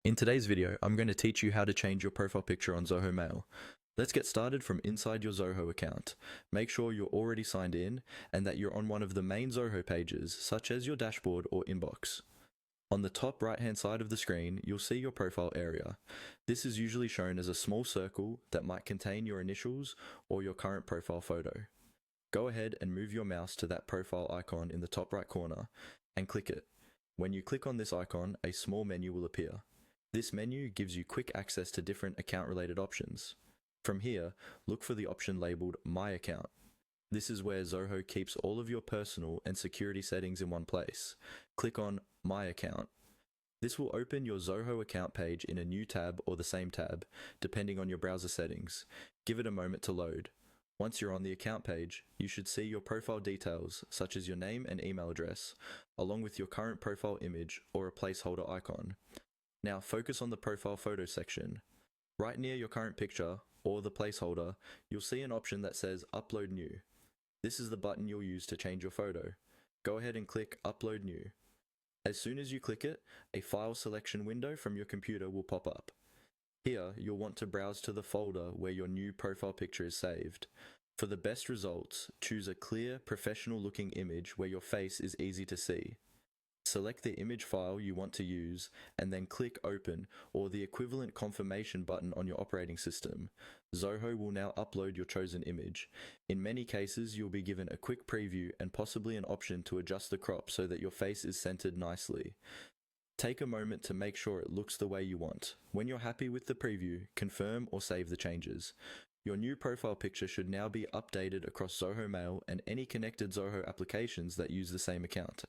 In today's video, I'm going to teach you how to change your profile picture on Zoho Mail. Let's get started from inside your Zoho account. Make sure you're already signed in and that you're on one of the main Zoho pages, such as your dashboard or inbox. On the top right-hand side of the screen, you'll see your profile area. This is usually shown as a small circle that might contain your initials or your current profile photo. Go ahead and move your mouse to that profile icon in the top right corner and click it. When you click on this icon, a small menu will appear. This menu gives you quick access to different account-related options. From here, look for the option labeled My Account. This is where Zoho keeps all of your personal and security settings in one place. Click on My Account. This will open your Zoho account page in a new tab or the same tab, depending on your browser settings. Give it a moment to load. Once you're on the account page, you should see your profile details, such as your name and email address, along with your current profile image or a placeholder icon. Now focus on the profile photo section. Right near your current picture, or the placeholder, you'll see an option that says Upload New. This is the button you'll use to change your photo. Go ahead and click Upload New. As soon as you click it, a file selection window from your computer will pop up. Here, you'll want to browse to the folder where your new profile picture is saved. For the best results, choose a clear, professional-looking image where your face is easy to see. Select the image file you want to use and then click Open or the equivalent confirmation button on your operating system. Zoho will now upload your chosen image. In many cases, you'll be given a quick preview and possibly an option to adjust the crop so that your face is centered nicely. Take a moment to make sure it looks the way you want. When you're happy with the preview, confirm or save the changes. Your new profile picture should now be updated across Zoho Mail and any connected Zoho applications that use the same account.